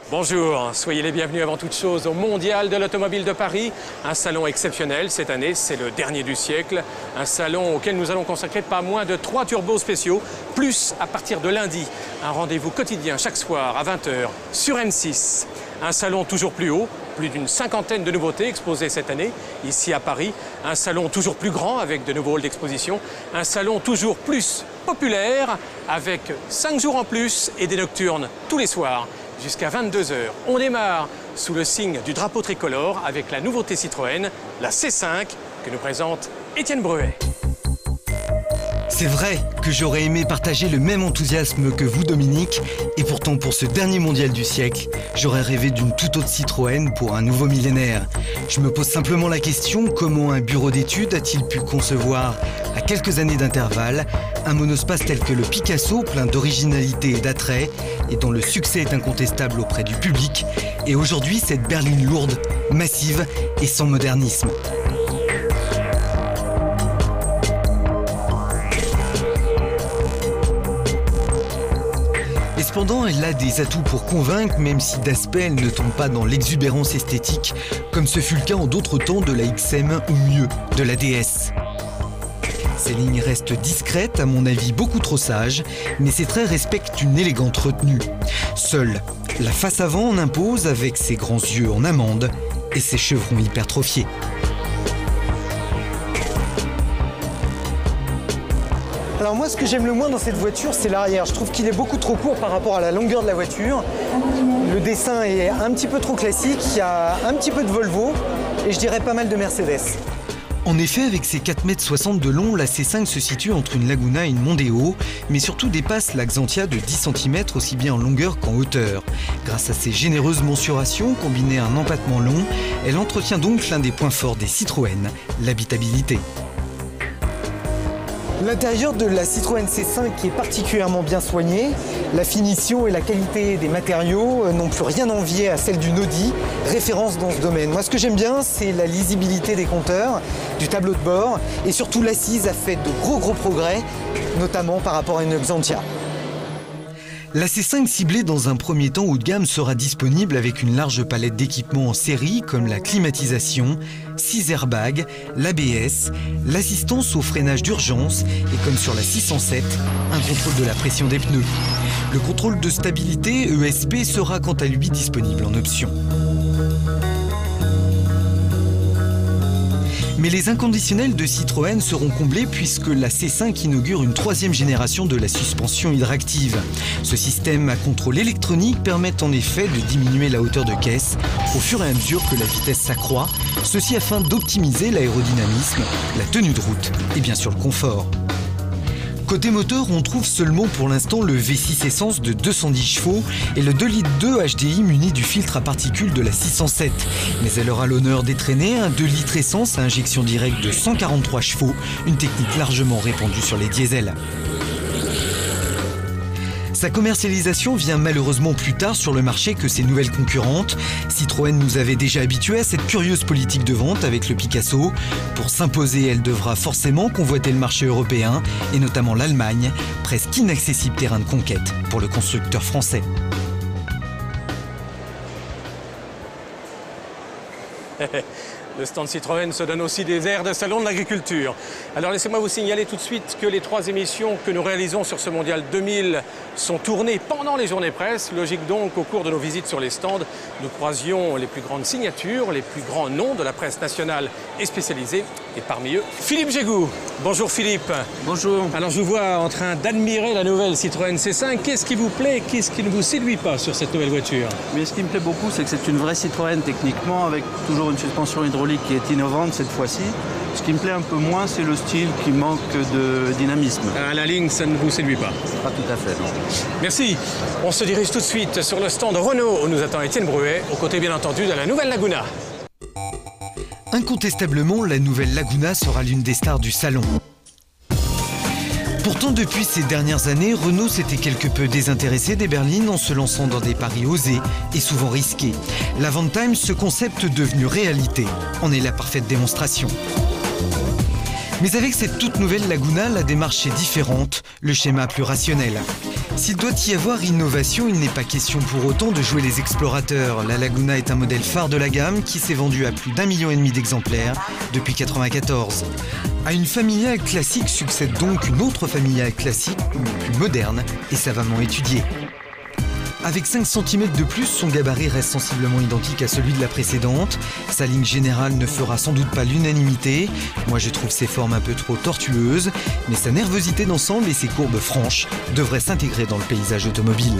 Bonjour, soyez les bienvenus avant toute chose au Mondial de l'Automobile de Paris. Un salon exceptionnel cette année, c'est le dernier du siècle. Un salon auquel nous allons consacrer pas moins de 3 turbos spéciaux, plus à partir de lundi, un rendez-vous quotidien chaque soir à 20 h sur M6. Un salon toujours plus haut, plus d'une cinquantaine de nouveautés exposées cette année, ici à Paris. Un salon toujours plus grand avec de nouveaux halls d'exposition. Un salon toujours plus populaire avec 5 jours en plus et des nocturnes tous les soirs. Jusqu'à 22 h. On démarre sous le signe du drapeau tricolore avec la nouveauté Citroën, la C5, que nous présente Étienne Bruet. C'est vrai que j'aurais aimé partager le même enthousiasme que vous, Dominique, et pourtant pour ce dernier mondial du siècle, j'aurais rêvé d'une toute autre Citroën pour un nouveau millénaire. Je me pose simplement la question, comment un bureau d'études a-t-il pu concevoir, à quelques années d'intervalle, un monospace tel que le Picasso, plein d'originalité et d'attrait, et dont le succès est incontestable auprès du public, et aujourd'hui cette berline lourde, massive et sans modernisme. Et cependant, elle a des atouts pour convaincre, même si d'aspect elle ne tombe pas dans l'exubérance esthétique, comme ce fut le cas en d'autres temps de la XM ou mieux, de la DS. Ces lignes restent discrètes, à mon avis beaucoup trop sages, mais ces traits respectent une élégante retenue. Seule la face avant en impose avec ses grands yeux en amande et ses chevrons hypertrophiés. Alors moi, ce que j'aime le moins dans cette voiture, c'est l'arrière. Je trouve qu'il est beaucoup trop court par rapport à la longueur de la voiture. Le dessin est un petit peu trop classique, il y a un petit peu de Volvo et je dirais pas mal de Mercedes. En effet, avec ses 4,60 m de long, la C5 se situe entre une Laguna et une Mondeo, mais surtout dépasse la Xantia de 10 cm aussi bien en longueur qu'en hauteur. Grâce à ses généreuses mensurations, combinées à un empattement long, elle entretient donc l'un des points forts des Citroën, l'habitabilité. L'intérieur de la Citroën C5 est particulièrement bien soigné. La finition et la qualité des matériaux n'ont plus rien à envier à celle d'une Audi, référence dans ce domaine. Moi, ce que j'aime bien, c'est la lisibilité des compteurs, du tableau de bord, et surtout l'assise a fait de gros progrès, notamment par rapport à une Xantia. La C5 ciblée dans un premier temps haut de gamme sera disponible avec une large palette d'équipements en série comme la climatisation, 6 airbags, l'ABS, l'assistance au freinage d'urgence et comme sur la 607, un contrôle de la pression des pneus. Le contrôle de stabilité ESP sera quant à lui disponible en option. Mais les inconditionnels de Citroën seront comblés puisque la C5 inaugure une 3e génération de la suspension hydractive. Ce système à contrôle électronique permet en effet de diminuer la hauteur de caisse au fur et à mesure que la vitesse s'accroît, ceci afin d'optimiser l'aérodynamisme, la tenue de route et bien sûr le confort. Côté moteur, on trouve seulement pour l'instant le V6 essence de 210 chevaux et le 2,2 litres HDI muni du filtre à particules de la 607. Mais elle aura l'honneur d'étraîner un 2 litres essence à injection directe de 143 chevaux, une technique largement répandue sur les diesels. Sa commercialisation vient malheureusement plus tard sur le marché que ses nouvelles concurrentes. Citroën nous avait déjà habitués à cette curieuse politique de vente avec le Picasso. Pour s'imposer, elle devra forcément convoiter le marché européen, et notamment l'Allemagne, presque inaccessible terrain de conquête pour le constructeur français. Le stand Citroën se donne aussi des airs de salon de l'agriculture. Alors laissez-moi vous signaler tout de suite que les 3 émissions que nous réalisons sur ce Mondial 2000 sont tournées pendant les journées presse. Logique donc, au cours de nos visites sur les stands, nous croisions les plus grandes signatures, les plus grands noms de la presse nationale et spécialisée. Et parmi eux, Philippe Jégou. Bonjour Philippe. Bonjour. Alors je vous vois en train d'admirer la nouvelle Citroën C5. Qu'est-ce qui vous plaît, qu'est-ce qui ne vous séduit pas sur cette nouvelle voiture? Mais ce qui me plaît beaucoup, c'est que c'est une vraie Citroën techniquement, avec toujours une suspension hydraulique qui est innovante cette fois-ci. Ce qui me plaît un peu moins, c'est le style qui manque de dynamisme. À la ligne, ça ne vous séduit pas? Pas tout à fait, non. Merci. On se dirige tout de suite sur le stand Renault où nous attend Étienne Bruet, aux côtés bien entendu de la nouvelle Laguna. Incontestablement, la nouvelle Laguna sera l'une des stars du salon. Pourtant, depuis ces dernières années, Renault s'était quelque peu désintéressé des berlines en se lançant dans des paris osés et souvent risqués. L'Avantime, ce concept devenu réalité, en est la parfaite démonstration. Mais avec cette toute nouvelle Laguna, la démarche est différente, le schéma plus rationnel. S'il doit y avoir innovation, il n'est pas question pour autant de jouer les explorateurs. La Laguna est un modèle phare de la gamme qui s'est vendu à plus d'1,5 million d'exemplaires depuis 1994. À une familiale classique succède donc une autre familiale classique, plus moderne et savamment étudiée. Avec 5 cm de plus, son gabarit reste sensiblement identique à celui de la précédente. Sa ligne générale ne fera sans doute pas l'unanimité. Moi, je trouve ses formes un peu trop tortueuses, mais sa nervosité d'ensemble et ses courbes franches devraient s'intégrer dans le paysage automobile.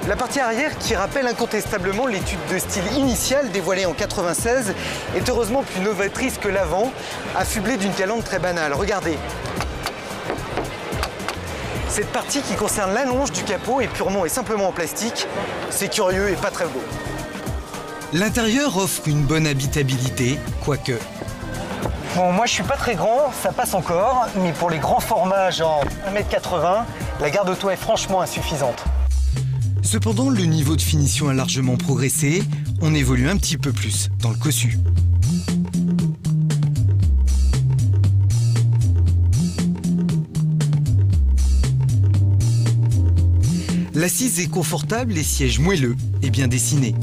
La partie arrière, qui rappelle incontestablement l'étude de style initiale dévoilée en 1996, est heureusement plus novatrice que l'avant, affublée d'une calandre très banale. Regardez. Cette partie qui concerne l'allonge du capot est purement et simplement en plastique. C'est curieux et pas très beau. L'intérieur offre une bonne habitabilité, quoique. Bon, moi je suis pas très grand, ça passe encore, mais pour les grands formats, genre 1,80 m, la garde auto est franchement insuffisante. Cependant, le niveau de finition a largement progressé. On évolue un petit peu plus dans le cossu. L'assise est confortable, les sièges moelleux et bien dessinés.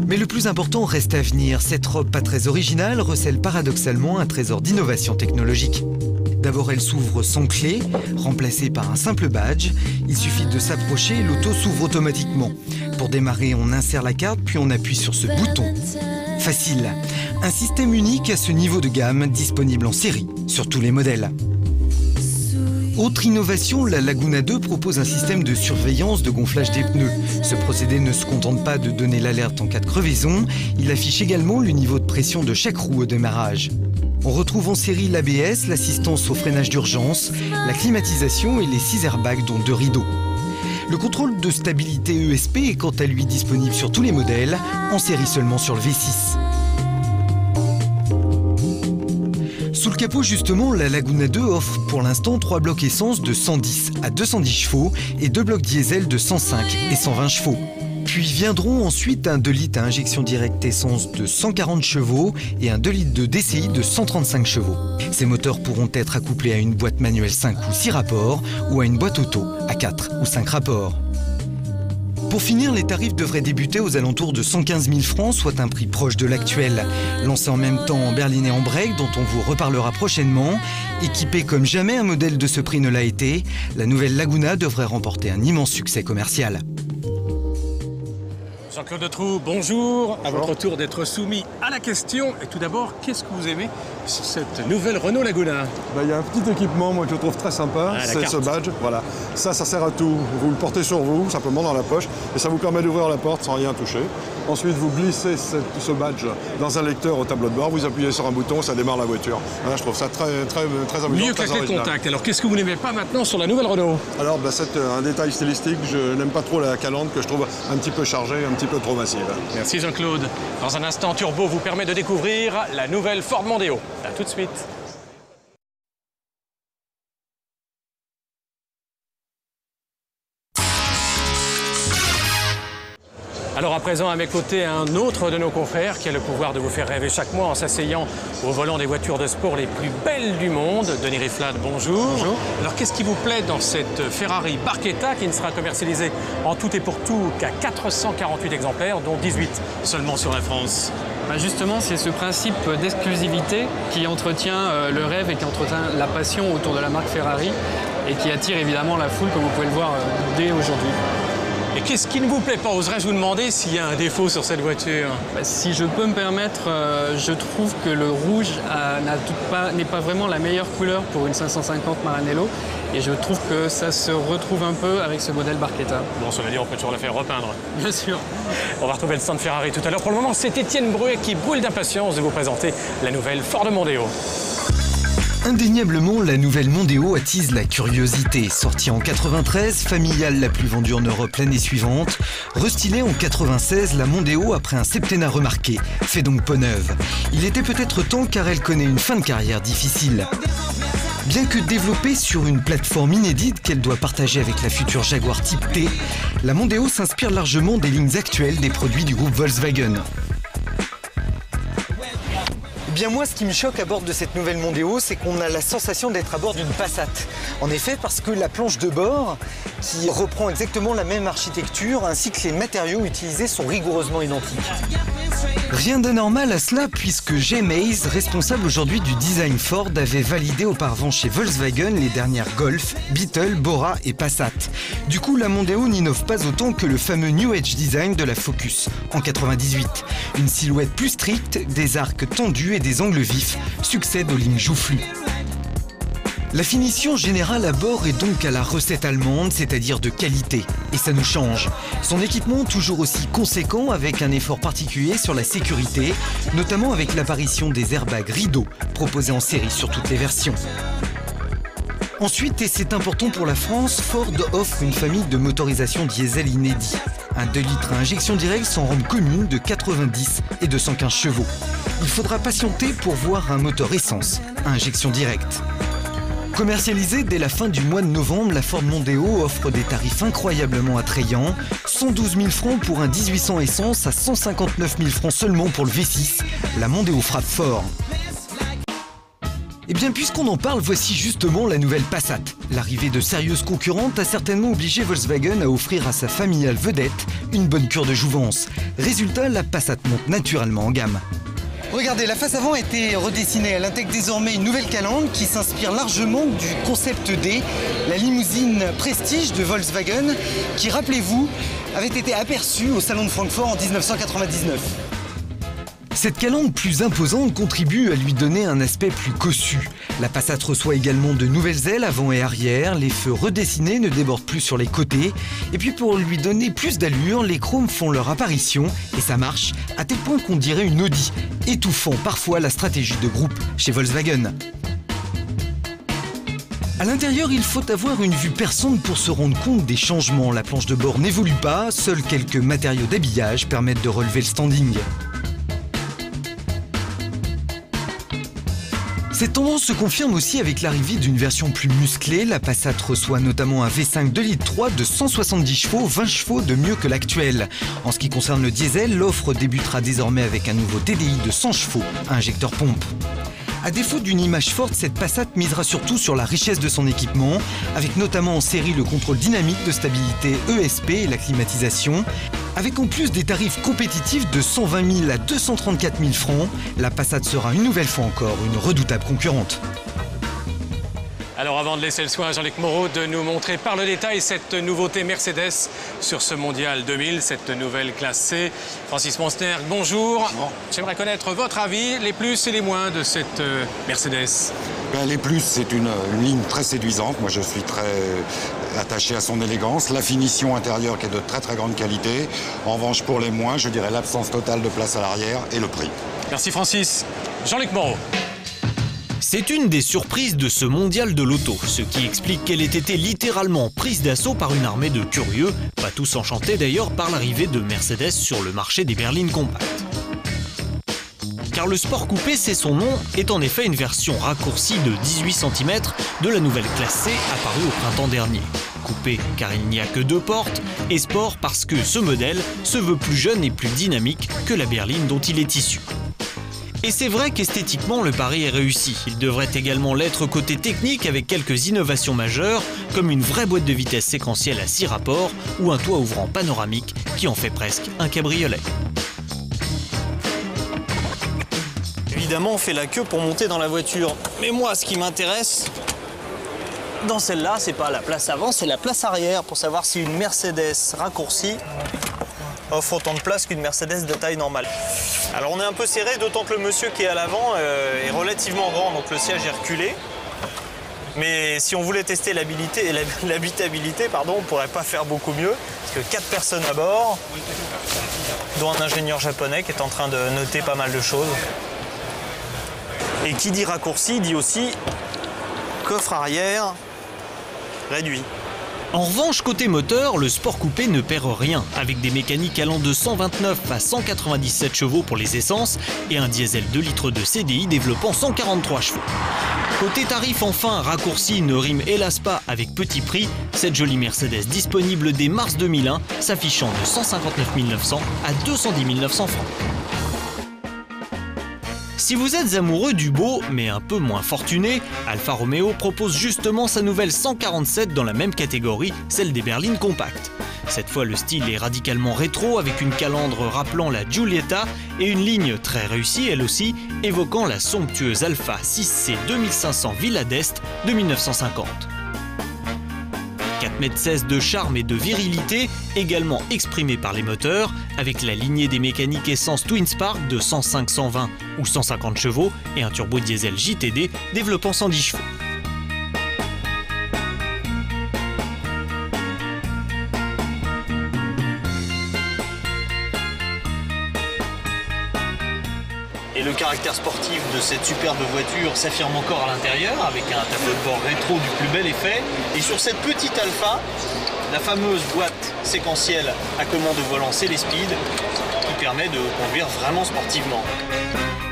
Mais le plus important reste à venir. Cette robe pas très originale recèle paradoxalement un trésor d'innovation technologique. D'abord, elle s'ouvre sans clé, remplacée par un simple badge. Il suffit de s'approcher et l'auto s'ouvre automatiquement. Pour démarrer, on insère la carte, puis on appuie sur ce bouton. Facile. Un système unique à ce niveau de gamme, disponible en série, sur tous les modèles. Autre innovation, la Laguna 2 propose un système de surveillance de gonflage des pneus. Ce procédé ne se contente pas de donner l'alerte en cas de crevaison, il affiche également le niveau de pression de chaque roue au démarrage. On retrouve en série l'ABS, l'assistance au freinage d'urgence, la climatisation et les 6 airbags dont 2 rideaux. Le contrôle de stabilité ESP est quant à lui disponible sur tous les modèles, en série seulement sur le V6. Sous le capot justement, la Laguna 2 offre pour l'instant 3 blocs essence de 110 à 210 chevaux et 2 blocs diesel de 105 et 120 chevaux. Puis viendront ensuite un 2 litres à injection directe essence de 140 chevaux et un 2 litres de DCI de 135 chevaux. Ces moteurs pourront être accouplés à une boîte manuelle 5 ou 6 rapports ou à une boîte auto à 4 ou 5 rapports. Pour finir, les tarifs devraient débuter aux alentours de 115 000 francs, soit un prix proche de l'actuel. Lancé en même temps en berline et en break, dont on vous reparlera prochainement, équipé comme jamais un modèle de ce prix ne l'a été, la nouvelle Laguna devrait remporter un immense succès commercial. Jean-Claude Detroux, bonjour. À votre tour d'être soumis à la question. Et tout d'abord, qu'est-ce que vous aimez sur cette nouvelle Renault Laguna? Il y a un petit équipement, moi, que je trouve très sympa, c'est ce badge. Voilà. Ça sert à tout. Vous le portez sur vous, simplement dans la poche, et ça vous permet d'ouvrir la porte sans rien toucher. Ensuite, vous glissez ce badge dans un lecteur au tableau de bord, vous appuyez sur un bouton, ça démarre la voiture. Voilà, je trouve ça très amusant. Mieux que la clé de contact. Alors, qu'est-ce que vous n'aimez pas maintenant sur la nouvelle Renault? Alors, c'est un détail stylistique. Je n'aime pas trop la calandre que je trouve un petit peu chargée, un petit peu trop massive. Merci Jean-Claude. Dans un instant, Turbo vous permet de découvrir la nouvelle Ford Mondeo. A tout de suite. Alors à présent, à mes côtés, un autre de nos confrères qui a le pouvoir de vous faire rêver chaque mois en s'asseyant au volant des voitures de sport les plus belles du monde. Denis Riflade, bonjour. Bonjour. Alors qu'est-ce qui vous plaît dans cette Ferrari Barchetta qui ne sera commercialisée en tout et pour tout qu'à 448 exemplaires, dont 18 seulement sur la France? Justement, c'est ce principe d'exclusivité qui entretient le rêve et qui entretient la passion autour de la marque Ferrari et qui attire évidemment la foule, comme vous pouvez le voir dès aujourd'hui. Et qu'est-ce qui ne vous plaît pas? Oserais-je vous demander s'il y a un défaut sur cette voiture? Si je peux me permettre, je trouve que le rouge n'est pas vraiment la meilleure couleur pour une 550 Maranello. Et je trouve que ça se retrouve un peu avec ce modèle Barchetta. Bon, cela dit, on peut toujours la faire repeindre. Bien sûr. On va retrouver le stand Ferrari tout à l'heure. Pour le moment, c'est Étienne Bruet qui brûle d'impatience de vous présenter la nouvelle Ford Mondeo. Indéniablement, la nouvelle Mondeo attise la curiosité. Sortie en 93, familiale la plus vendue en Europe l'année suivante. Restylée en 96, la Mondeo, après un septennat remarqué, fait donc peau neuve. Il était peut-être temps car elle connaît une fin de carrière difficile. Bien que développée sur une plateforme inédite qu'elle doit partager avec la future Jaguar Type T, la Mondeo s'inspire largement des lignes actuelles des produits du groupe Volkswagen. bien moi, ce qui me choque à bord de cette nouvelle Mondeo, c'est qu'on a la sensation d'être à bord d'une Passat. En effet, parce que la planche de bord, qui reprend exactement la même architecture, ainsi que les matériaux utilisés sont rigoureusement identiques. Rien d'anormal à cela puisque Jay Mays, responsable aujourd'hui du design Ford, avait validé auparavant chez Volkswagen les dernières Golf, Beetle, Bora et Passat. Du coup, la Mondeo n'innove pas autant que le fameux New Age design de la Focus en 98. Une silhouette plus stricte, des arcs tendus et des angles vifs succèdent aux lignes joufflues. La finition générale à bord est donc à la recette allemande, c'est-à-dire de qualité. Et ça nous change. Son équipement toujours aussi conséquent avec un effort particulier sur la sécurité, notamment avec l'apparition des airbags rideaux proposés en série sur toutes les versions. Ensuite, et c'est important pour la France, Ford offre une famille de motorisations diesel inédits. Un 2 litres à injection directe sans rampe commune de 90 et 215 chevaux. Il faudra patienter pour voir un moteur essence à injection directe. Commercialisée dès la fin du mois de novembre, la Ford Mondeo offre des tarifs incroyablement attrayants. 112 000 francs pour un 1800 essence à 159 000 francs seulement pour le V6. La Mondeo frappe fort. Et bien puisqu'on en parle, voici justement la nouvelle Passat. L'arrivée de sérieuses concurrentes a certainement obligé Volkswagen à offrir à sa familiale vedette une bonne cure de jouvence. Résultat, la Passat monte naturellement en gamme. Regardez, la face avant a été redessinée. Elle intègre désormais une nouvelle calandre qui s'inspire largement du concept D, la limousine Prestige de Volkswagen, qui, rappelez-vous, avait été aperçue au salon de Francfort en 1999. Cette calandre plus imposante contribue à lui donner un aspect plus cossu. La Passat reçoit également de nouvelles ailes avant et arrière, les feux redessinés ne débordent plus sur les côtés, et puis pour lui donner plus d'allure, les chromes font leur apparition, et ça marche, à tel point qu'on dirait une Audi, étouffant parfois la stratégie de groupe chez Volkswagen. À l'intérieur, il faut avoir une vue perçante pour se rendre compte des changements. La planche de bord n'évolue pas, seuls quelques matériaux d'habillage permettent de relever le standing. Cette tendance se confirme aussi avec l'arrivée d'une version plus musclée. La Passat reçoit notamment un V5 2,3 litres de 170 chevaux, 20 chevaux de mieux que l'actuel. En ce qui concerne le diesel, l'offre débutera désormais avec un nouveau TDI de 100 chevaux, à injecteur pompe. À défaut d'une image forte, cette Passat misera surtout sur la richesse de son équipement, avec notamment en série le contrôle dynamique de stabilité ESP et la climatisation. Avec en plus des tarifs compétitifs de 120 000 à 234 000 francs, la Passat sera une nouvelle fois encore une redoutable concurrente. Alors avant de laisser le soin à Jean-Luc Moreau de nous montrer par le détail cette nouveauté Mercedes sur ce Mondial 2000, cette nouvelle classe C. Francis Monsterg, bonjour. J'aimerais connaître votre avis, les plus et les moins de cette Mercedes. Les plus, c'est une ligne très séduisante. Moi, je suis très attaché à son élégance. La finition intérieure qui est de très grande qualité. En revanche, pour les moins, je dirais l'absence totale de place à l'arrière et le prix. Merci Francis. Jean-Luc Moreau. C'est une des surprises de ce mondial de l'auto, ce qui explique qu'elle ait été littéralement prise d'assaut par une armée de curieux, pas tous enchantés d'ailleurs par l'arrivée de Mercedes sur le marché des berlines compactes. Car le Sport Coupé, c'est son nom, est en effet une version raccourcie de 18 cm de la nouvelle classe C apparue au printemps dernier. Coupé car il n'y a que 2 portes, et Sport parce que ce modèle se veut plus jeune et plus dynamique que la berline dont il est issu. Et c'est vrai qu'esthétiquement, le pari est réussi. Il devrait également l'être côté technique avec quelques innovations majeures, comme une vraie boîte de vitesse séquentielle à 6 rapports ou un toit ouvrant panoramique qui en fait presque un cabriolet. Évidemment, on fait la queue pour monter dans la voiture. Mais moi, ce qui m'intéresse dans celle-là, c'est pas la place avant, c'est la place arrière pour savoir si une Mercedes raccourcie offre autant de place qu'une Mercedes de taille normale. Alors on est un peu serré, d'autant que le monsieur qui est à l'avant est relativement grand, donc le siège est reculé. Mais si on voulait tester l'habitabilité, on ne pourrait pas faire beaucoup mieux, parce que 4 personnes à bord, dont un ingénieur japonais qui est en train de noter pas mal de choses. Et qui dit raccourci dit aussi coffre arrière réduit. En revanche, côté moteur, le Sport Coupé ne perd rien, avec des mécaniques allant de 129 à 197 chevaux pour les essences et un diesel 2 litres de CDI développant 143 chevaux. Côté tarif, enfin, raccourci ne rime hélas pas avec petit prix, cette jolie Mercedes disponible dès mars 2001, s'affichant de 159 900 à 210 900 francs. Si vous êtes amoureux du beau, mais un peu moins fortuné, Alfa Romeo propose justement sa nouvelle 147 dans la même catégorie, celle des berlines compactes. Cette fois, le style est radicalement rétro avec une calandre rappelant la Giulietta et une ligne très réussie, elle aussi, évoquant la somptueuse Alfa 6C 2500 Villa d'Est de 1950. 4,16 m de charme et de virilité, également exprimé par les moteurs, avec la lignée des mécaniques essence Twin Spark de 105, 120 ou 150 chevaux et un turbo diesel JTD développant 110 chevaux. Et le caractère sportif de cette superbe voiture s'affirme encore à l'intérieur avec un tableau de bord rétro du plus bel effet. Et sur cette petite Alfa, la fameuse boîte séquentielle à commande de volant Célespeed qui permet de conduire vraiment sportivement.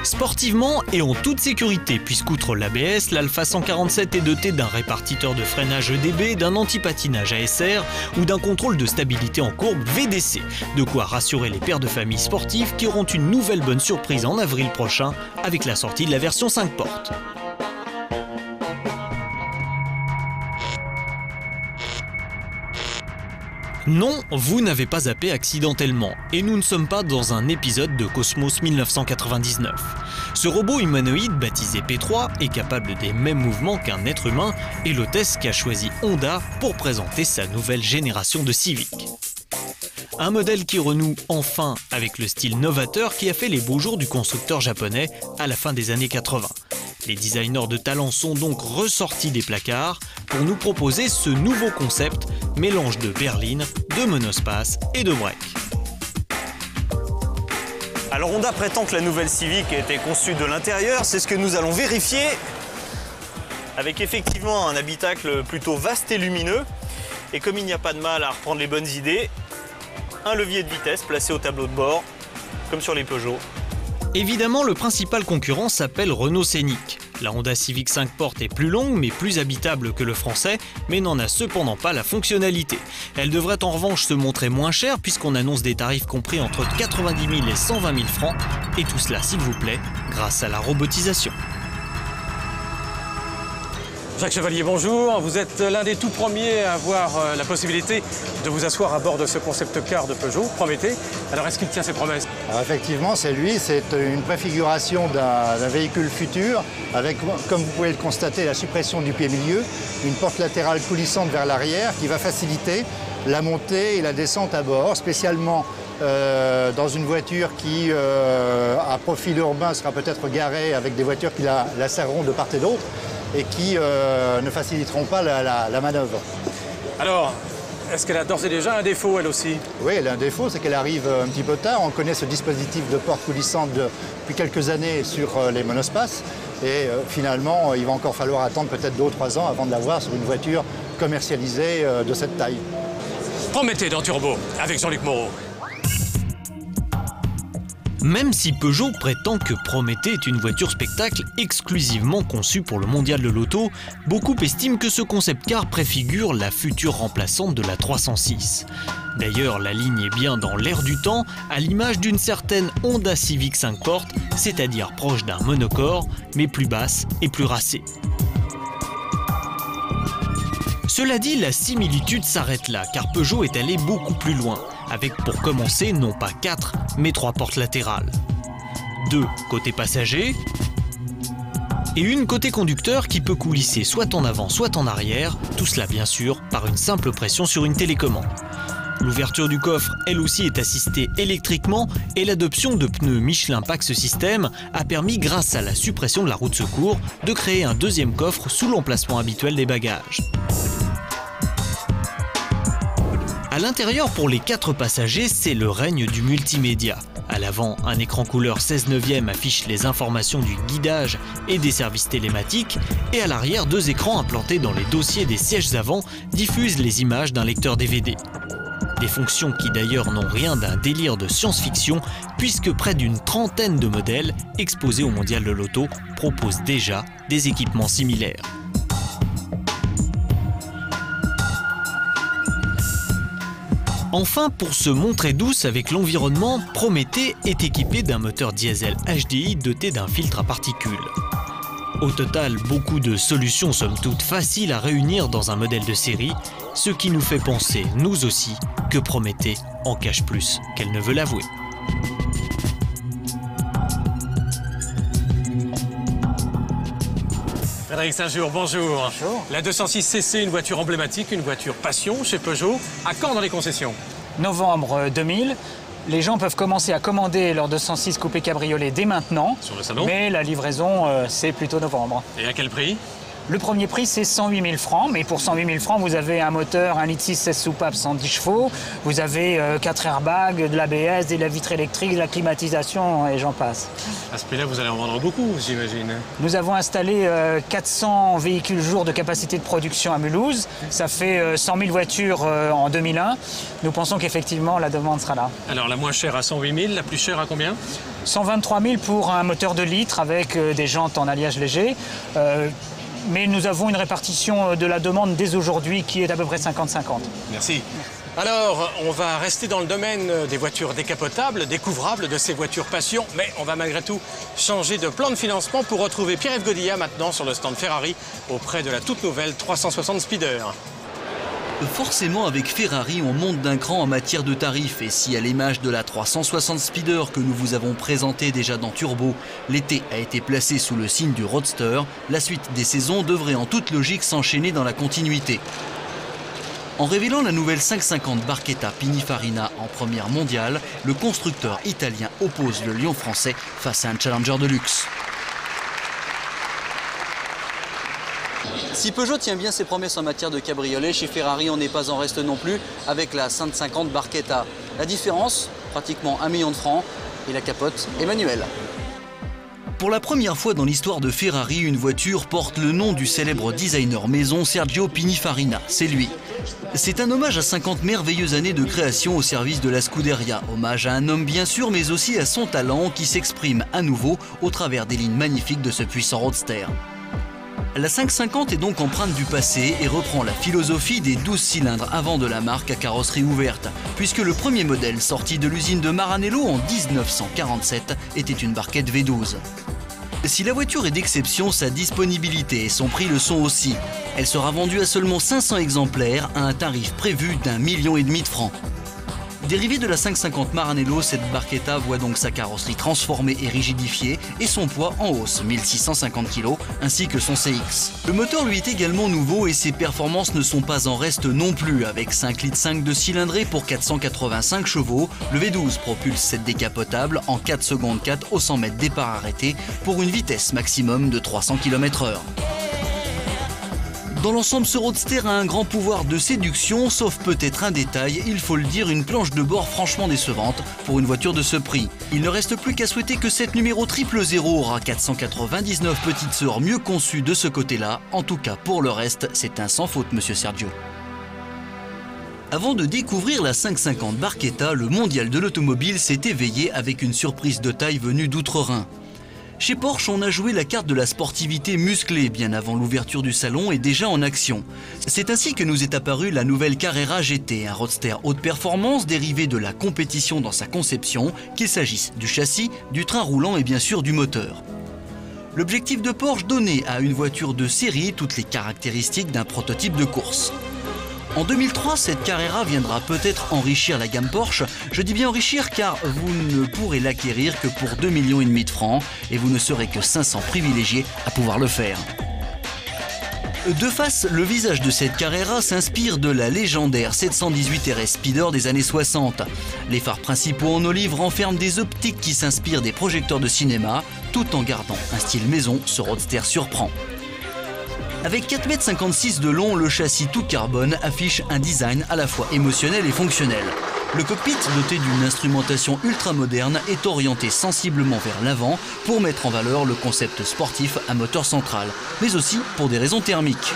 Sportivement et en toute sécurité, puisqu'outre l'ABS, l'Alfa 147 est dotée d'un répartiteur de freinage EDB, d'un anti-patinage ASR ou d'un contrôle de stabilité en courbe VDC. De quoi rassurer les pères de famille sportifs qui auront une nouvelle bonne surprise en avril prochain avec la sortie de la version 5 portes. Non, vous n'avez pas zappé accidentellement, et nous ne sommes pas dans un épisode de Cosmos 1999. Ce robot humanoïde baptisé P3 est capable des mêmes mouvements qu'un être humain, et l'hôtesse qu'a choisi Honda pour présenter sa nouvelle génération de Civic. Un modèle qui renoue enfin avec le style novateur qui a fait les beaux jours du constructeur japonais à la fin des années 80. Les designers de talent sont donc ressortis des placards pour nous proposer ce nouveau concept, mélange de berline, de monospace et de break. Alors Honda prétend que la nouvelle Civic a été conçue de l'intérieur, c'est ce que nous allons vérifier avec effectivement un habitacle plutôt vaste et lumineux. Et comme il n'y a pas de mal à reprendre les bonnes idées, un levier de vitesse placé au tableau de bord, comme sur les Peugeot. Évidemment, le principal concurrent s'appelle Renault Scénic. La Honda Civic 5 portes est plus longue mais plus habitable que le français, mais n'en a cependant pas la fonctionnalité. Elle devrait en revanche se montrer moins chère puisqu'on annonce des tarifs compris entre 90 000 et 120 000 francs, et tout cela, s'il vous plaît, grâce à la robotisation. Jacques Chevalier, bonjour. Vous êtes l'un des tout premiers à avoir la possibilité de vous asseoir à bord de ce concept car de Peugeot, promettez. Alors, est-ce qu'il tient ses promesses? Alors effectivement, c'est lui. C'est une préfiguration d'un véhicule futur avec, comme vous pouvez le constater, la suppression du pied-milieu, une porte latérale coulissante vers l'arrière qui va faciliter la montée et la descente à bord, spécialement dans une voiture qui, à profil urbain, sera peut-être garée avec des voitures qui la serreront de part et d'autre et qui ne faciliteront pas la manœuvre. Alors, est-ce qu'elle a d'ores et déjà un défaut, elle aussi? Oui, elle a un défaut, c'est qu'elle arrive un petit peu tard. On connaît ce dispositif de porte coulissante depuis quelques années sur les monospaces. Et finalement, il va encore falloir attendre peut-être 2 ou 3 ans avant de la voir sur une voiture commercialisée de cette taille. Promettez dans Turbo, avec Jean-Luc Moreau. Même si Peugeot prétend que Prométhée est une voiture spectacle exclusivement conçue pour le mondial de l'auto, beaucoup estiment que ce concept car préfigure la future remplaçante de la 306. D'ailleurs, la ligne est bien dans l'air du temps, à l'image d'une certaine Honda Civic 5 portes, c'est-à-dire proche d'un monocore, mais plus basse et plus racée. Cela dit, la similitude s'arrête là, car Peugeot est allé beaucoup plus loin, avec pour commencer non pas 4, mais 3 portes latérales. 2 côté passager, et une côté conducteur qui peut coulisser soit en avant, soit en arrière, tout cela bien sûr par une simple pression sur une télécommande. L'ouverture du coffre, elle aussi, est assistée électriquement et l'adoption de pneus Michelin Pax System a permis, grâce à la suppression de la roue de secours, de créer un deuxième coffre sous l'emplacement habituel des bagages. À l'intérieur, pour les 4 passagers, c'est le règne du multimédia. À l'avant, un écran couleur 16/9 affiche les informations du guidage et des services télématiques, et à l'arrière, 2 écrans implantés dans les dossiers des sièges avant diffusent les images d'un lecteur DVD. Des fonctions qui d'ailleurs n'ont rien d'un délire de science-fiction, puisque près d'une trentaine de modèles exposés au Mondial de l'Auto proposent déjà des équipements similaires. Enfin, pour se montrer douce avec l'environnement, Prométhée est équipée d'un moteur diesel HDI doté d'un filtre à particules. Au total, beaucoup de solutions somme toute faciles à réunir dans un modèle de série, ce qui nous fait penser, nous aussi, que Prométhée en cache plus qu'elle ne veut l'avouer. Frédéric Saint-Jour, bonjour. Bonjour. La 206cc, une voiture emblématique, une voiture passion chez Peugeot. À quand dans les concessions? Novembre 2000. Les gens peuvent commencer à commander leur 206 coupé cabriolet dès maintenant. Sur le salon. Mais la livraison, c'est plutôt novembre. Et à quel prix? Le premier prix, c'est 108 000 francs. Mais pour 108 000 francs, vous avez un moteur 1,6 litre 16 soupapes 110 chevaux. Vous avez 4 airbags, de l'ABS, de la vitre électrique, de la climatisation et j'en passe. À ce prix-là, vous allez en vendre beaucoup, j'imagine. Nous avons installé 400 véhicules jour de capacité de production à Mulhouse. Ça fait 100 000 voitures en 2001. Nous pensons qu'effectivement, la demande sera là. Alors, la moins chère à 108 000, la plus chère à combien? 123 000 pour un moteur de litre avec des jantes en alliage léger. Mais nous avons une répartition de la demande dès aujourd'hui qui est à peu près 50-50. Merci. Alors, on va rester dans le domaine des voitures décapotables, découvrables, de ces voitures passion, mais on va malgré tout changer de plan de financement pour retrouver Pierre-Yves Godilla maintenant sur le stand Ferrari auprès de la toute nouvelle 360 Speeder. Forcément, avec Ferrari, on monte d'un cran en matière de tarifs. Et si à l'image de la 360 Speeder que nous vous avons présentée déjà dans Turbo, l'été a été placé sous le signe du Roadster, la suite des saisons devrait en toute logique s'enchaîner dans la continuité. En révélant la nouvelle 550 Barchetta Pininfarina en première mondiale, le constructeur italien oppose le lion français face à un challenger de luxe. Si Peugeot tient bien ses promesses en matière de cabriolet, chez Ferrari on n'est pas en reste non plus avec la 550 Barchetta. La différence, pratiquement 1 million de francs et la capote est manuelle. Pour la première fois dans l'histoire de Ferrari, une voiture porte le nom du célèbre designer maison Sergio Pininfarina. C'est lui. C'est un hommage à 50 merveilleuses années de création au service de la Scuderia. Hommage à un homme bien sûr, mais aussi à son talent qui s'exprime à nouveau au travers des lignes magnifiques de ce puissant roadster. La 550 est donc empreinte du passé et reprend la philosophie des 12 cylindres avant de la marque à carrosserie ouverte, puisque le premier modèle sorti de l'usine de Maranello en 1947 était une barquette V12. Si la voiture est d'exception, sa disponibilité et son prix le sont aussi. Elle sera vendue à seulement 500 exemplaires à un tarif prévu d'1,5 million de francs. Dérivée de la 550 Maranello, cette Barchetta voit donc sa carrosserie transformée et rigidifiée et son poids en hausse, 1650 kg, ainsi que son CX. Le moteur lui est également nouveau et ses performances ne sont pas en reste non plus. Avec 5,5 litres de cylindrée pour 485 chevaux, le V12 propulse cette décapotable en 4 secondes 4 au 100 mètres départ arrêté pour une vitesse maximum de 300 km/h. Dans l'ensemble, ce roadster a un grand pouvoir de séduction, sauf peut-être un détail, il faut le dire, une planche de bord franchement décevante pour une voiture de ce prix. Il ne reste plus qu'à souhaiter que cette numéro 000 aura 499 petites sœurs mieux conçues de ce côté-là. En tout cas, pour le reste, c'est un sans faute, monsieur Sergio. Avant de découvrir la 550 Barchetta, le mondial de l'automobile s'est éveillé avec une surprise de taille venue d'outre-Rhin. Chez Porsche, on a joué la carte de la sportivité musclée bien avant l'ouverture du salon et déjà en action. C'est ainsi que nous est apparue la nouvelle Carrera GT, un roadster haute performance dérivé de la compétition dans sa conception, qu'il s'agisse du châssis, du train roulant et bien sûr du moteur. L'objectif de Porsche, donner à une voiture de série toutes les caractéristiques d'un prototype de course. En 2003, cette Carrera viendra peut-être enrichir la gamme Porsche. Je dis bien enrichir car vous ne pourrez l'acquérir que pour 2,5 millions de francs et vous ne serez que 500 privilégiés à pouvoir le faire. De face, le visage de cette Carrera s'inspire de la légendaire 718 RS Speeder des années 60. Les phares principaux en olive renferment des optiques qui s'inspirent des projecteurs de cinéma, tout en gardant un style maison, ce roadster surprend. Avec 4,56 m de long, le châssis tout carbone affiche un design à la fois émotionnel et fonctionnel. Le cockpit, doté d'une instrumentation ultra moderne, est orienté sensiblement vers l'avant pour mettre en valeur le concept sportif à moteur central, mais aussi pour des raisons thermiques.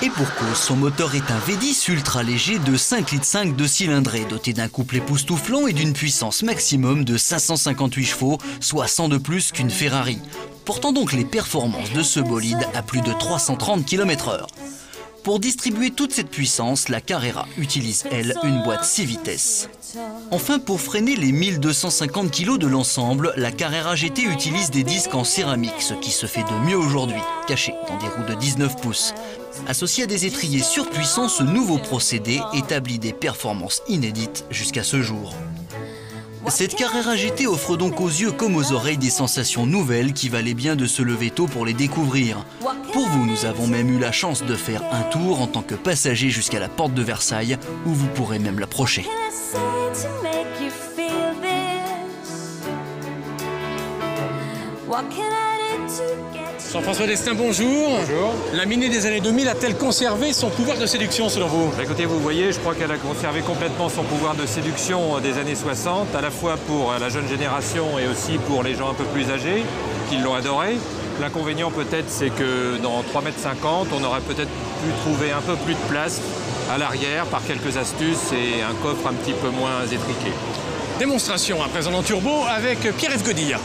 Et pour cause, son moteur est un V10 ultra léger de 5,5 litres de cylindrée, doté d'un couple époustouflant et d'une puissance maximum de 558 chevaux, soit 100 de plus qu'une Ferrari. Portant donc les performances de ce bolide à plus de 330 km/h. Pour distribuer toute cette puissance, la Carrera utilise, elle, une boîte 6 vitesses. Enfin, pour freiner les 1250 kg de l'ensemble, la Carrera GT utilise des disques en céramique, ce qui se fait de mieux aujourd'hui, cachés dans des roues de 19 pouces. Associé à des étriers surpuissants, ce nouveau procédé établit des performances inédites jusqu'à ce jour. Cette Carrera GT offre donc aux yeux comme aux oreilles des sensations nouvelles qui valaient bien de se lever tôt pour les découvrir. Pour vous, nous avons même eu la chance de faire un tour en tant que passager jusqu'à la porte de Versailles, où vous pourrez même l'approcher. Jean-François Destin, bonjour. Bonjour. La Mini des années 2000 a-t-elle conservé son pouvoir de séduction selon vous? Écoutez, vous voyez, je crois qu'elle a conservé complètement son pouvoir de séduction des années 60, à la fois pour la jeune génération et aussi pour les gens un peu plus âgés qui l'ont adoré. L'inconvénient peut-être, c'est que dans 3,50 m, on aurait peut-être pu trouver un peu plus de place à l'arrière par quelques astuces et un coffre un petit peu moins étriqué. Démonstration à présent en turbo avec Pierre-Yves Godilla.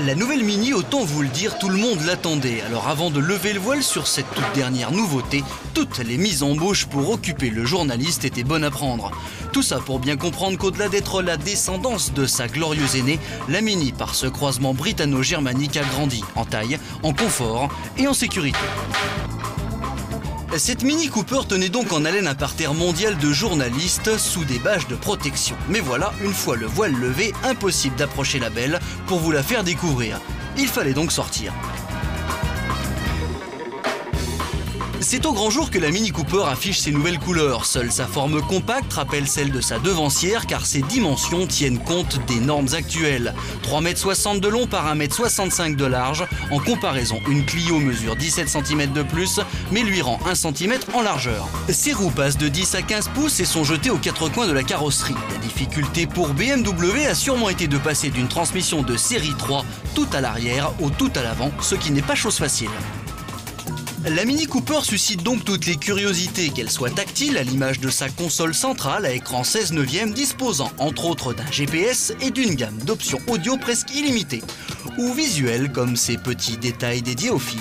La nouvelle Mini, autant vous le dire, tout le monde l'attendait. Alors avant de lever le voile sur cette toute dernière nouveauté, toutes les mises en bouche pour occuper le journaliste étaient bonnes à prendre. Tout ça pour bien comprendre qu'au-delà d'être la descendance de sa glorieuse aînée, la Mini, par ce croisement britanno-germanique, a grandi en taille, en confort et en sécurité. Cette Mini Cooper tenait donc en haleine un parterre mondial de journalistes sous des bâches de protection. Mais voilà, une fois le voile levé, impossible d'approcher la belle pour vous la faire découvrir. Il fallait donc sortir. C'est au grand jour que la Mini Cooper affiche ses nouvelles couleurs. Seule sa forme compacte rappelle celle de sa devancière car ses dimensions tiennent compte des normes actuelles. 3,60 m de long par 1,65 m de large. En comparaison, une Clio mesure 17 cm de plus, mais lui rend 1 cm en largeur. Ses roues passent de 10 à 15 pouces et sont jetées aux quatre coins de la carrosserie. La difficulté pour BMW a sûrement été de passer d'une transmission de série 3 tout à l'arrière au tout à l'avant, ce qui n'est pas chose facile. La Mini Cooper suscite donc toutes les curiosités, qu'elle soit tactile à l'image de sa console centrale à écran 16/9 disposant entre autres d'un GPS et d'une gamme d'options audio presque illimitée, ou visuelle comme ces petits détails dédiés aux filles.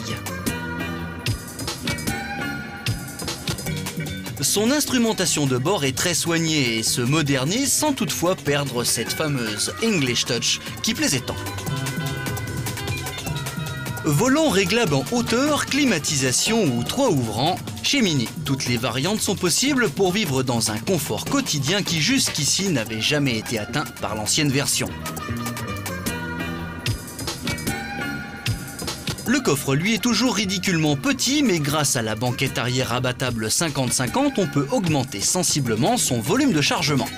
Son instrumentation de bord est très soignée et se modernise sans toutefois perdre cette fameuse English Touch qui plaisait tant. Volant réglable en hauteur, climatisation ou toit ouvrant, chez Mini, toutes les variantes sont possibles pour vivre dans un confort quotidien qui jusqu'ici n'avait jamais été atteint par l'ancienne version. Le coffre, lui, est toujours ridiculement petit, mais grâce à la banquette arrière abattable 50-50, on peut augmenter sensiblement son volume de chargement.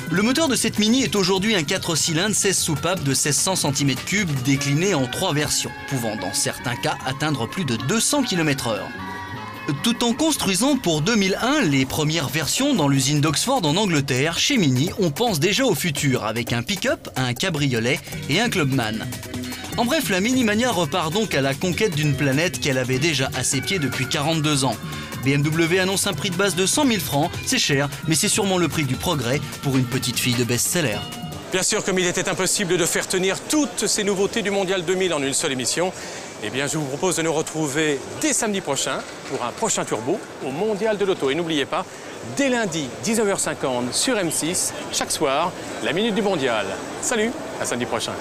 Le moteur de cette Mini est aujourd'hui un 4 cylindres 16 soupapes de 1600 cm3 décliné en 3 versions, pouvant dans certains cas atteindre plus de 200 km/h. Tout en construisant pour 2001 les premières versions dans l'usine d'Oxford en Angleterre, chez Mini, on pense déjà au futur avec un pick-up, un cabriolet et un Clubman. En bref, la Minimania repart donc à la conquête d'une planète qu'elle avait déjà à ses pieds depuis 42 ans. BMW annonce un prix de base de 100 000 francs, c'est cher, mais c'est sûrement le prix du progrès pour une petite fille de best-seller. Bien sûr, comme il était impossible de faire tenir toutes ces nouveautés du Mondial 2000 en une seule émission, eh bien je vous propose de nous retrouver dès samedi prochain pour un prochain turbo au Mondial de l'Auto. Et n'oubliez pas, dès lundi 19h50 sur M6, chaque soir, la Minute du Mondial. Salut, à samedi prochain.